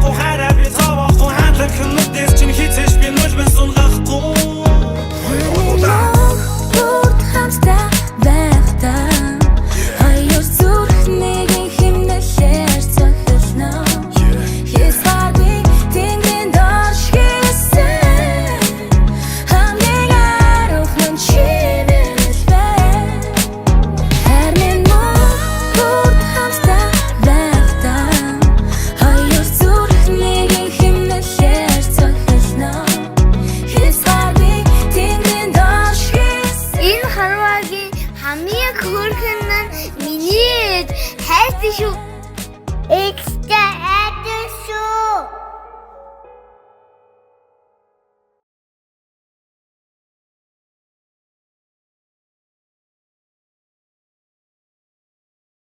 байхгүй хараа би зовоохгүй хандлах хүнээс чинь хийцэж би нулимс сунгахгүй Бүрт хамтдаа байхдаа хоёул зүрхнийг хэмнэлээр цохилно Хисбаби тэнгэрийн доош хийсэн хамгийн арав мөн чимэлбэ Харин бүрт хамтдаа байхдаа хоёул зүрхнийг хэмнэлээр цохилно Хисбаби тэнгэрийн доош хийсэн Энэ харвагийн хамгийн хөөрхөн нь миний хайртай шүү.